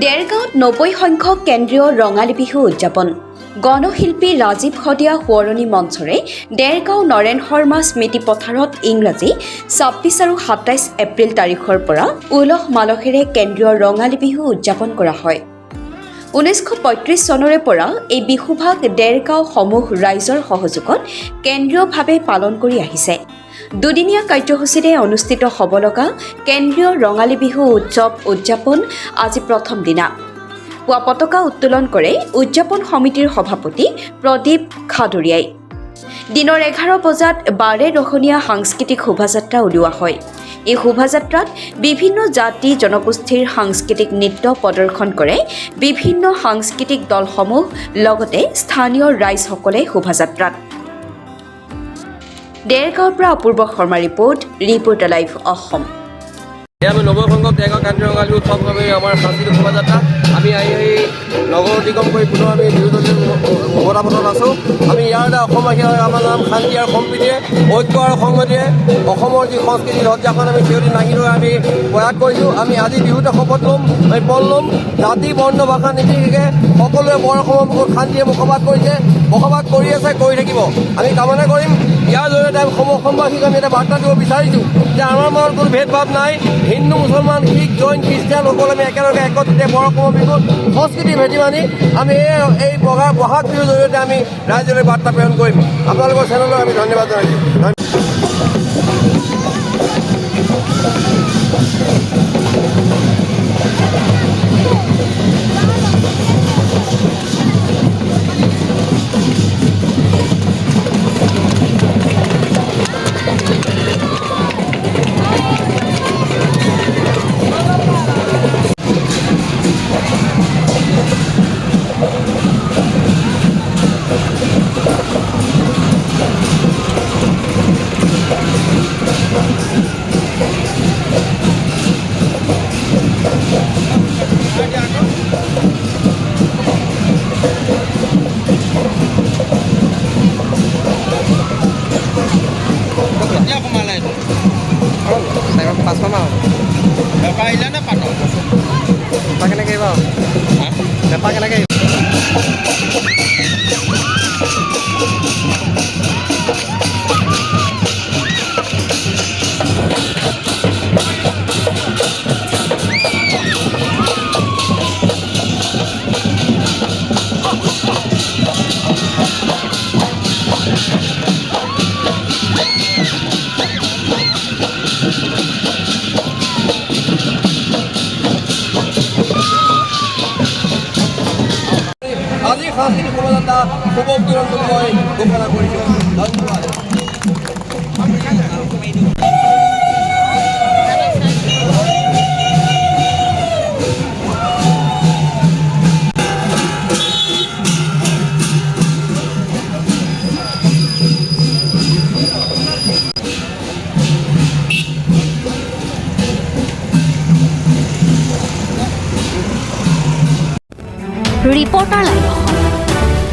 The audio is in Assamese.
দেৰগাঁৱত 90 সংখ্যক কেন্দ্ৰীয় ৰঙালী বিহু উদযাপন। গণশিল্পী ৰাজীৱ শদিয়া সোঁৱৰণী মঞ্চৰে দেৰগাঁও নৰেন শৰ্মা স্মৃতি পথাৰত ইংৰাজী ২৬ আৰু ২৭ এপ্ৰিল তাৰিখৰ পৰা উলহ মালহেৰে কেন্দ্ৰীয় ৰঙালী বিহু উদযাপন কৰা হয়। ১৯৩৫ চনৰে পৰা এই বিহুভাগ দেৰগাঁও সমূহ ৰাইজৰ সহযোগত কেন্দ্ৰীয়ভাৱে পালন কৰি আহিছে। দুদিনীয়া কাৰ্যসূচীৰে অনুষ্ঠিত হ'ব লগা কেন্দ্ৰীয় ৰঙালী বিহু উৎসৱ উদযাপন আজি প্ৰথম দিনা। পুৱা পতাকা উত্তোলন কৰে উদযাপন সমিতিৰ সভাপতি প্ৰদীপ খাদৰিয়াই। দিনৰ ১১ বজাত বাৰেৰহণীয়া সাংস্কৃতিক শোভাযাত্ৰা উলিওৱা হয়। এই শোভাযাত্ৰাত বিভিন্ন জাতি জনগোষ্ঠীৰ সাংস্কৃতিক নৃত্য প্ৰদৰ্শন কৰে বিভিন্ন সাংস্কৃতিক দলসমূহ লগতে স্থানীয় ৰাইজসকলে শোভাযাত্ৰাত। দেৰগাঁৱৰ পৰা অপূৰ্ব শৰ্মা ৰিপৰ্টাৰ লাইভ অসম। আমি 90 সংখ্যক দেৰগাঁও কেন্দ্ৰীয় ৰঙালী উৎসৱ আমি আমাৰ সাংস্কৃতিক শোভাযাত্ৰা আমি আহি নগৰ অতিক্ৰম কৰি পুনৰ আমি বিহুদলীয় অৱদাপনত আছোঁ। আমি ইয়াৰ দ্বাৰা অসমবাসীৰ আমাৰ নাম শান্তি আৰু সম্প্ৰীতিৰে ঐক্য আৰু সংগতিৰে অসমৰ যি সংস্কৃতিৰ লজ্জাখন আমি সিহঁতি দাঙি ধৰি আমি প্ৰয়াস কৰিছোঁ। আমি আজি বিহুতে শপত ল'ম, আমি পণ ল'ম, জাতি বৰ্ণ ভাষা নিৰ্বিশেষে সকলোৱে বৰ অসমৰ বুকুত শান্তিৰে বসবাস কৰিছে, বসবাস কৰি আছে, কৰি থাকিব। আমি কামনা কৰিম ইয়াৰ জৰিয়তে আমি অসমবাসীক আমি এটা বাৰ্তা দিব বিচাৰিছোঁ যে আমাৰ মনত কোনো ভেদভাৱ নাই। হিন্দু মুছলমান শিখ জৈন খ্ৰীষ্টিয়ান সকলো আমি একেলগে একত্ৰিতে বৰ অসমৰ বিহুত সংস্কৃতি ভেটি মানি আমি এই বহাগ বিহুৰ জৰিয়তে আমি ৰাইজলৈ বাৰ্তা প্ৰেৰণ কৰিম। আপোনালোকৰ চেনেলক আমি ধন্যবাদ জনাইছোঁ। বেপাৰ আহিলে নে পাতৰ বেপাৰ কেনেকৈ আহিবা? বেপাৰ কেনেকৈ আহিব? আজি সাংস্কৃতিক শোভাযাত্ৰা শুভ উত্তোলন বুলি মই ঘোষণা কৰিছোঁ। ধন্যবাদ। Reporter live Assam.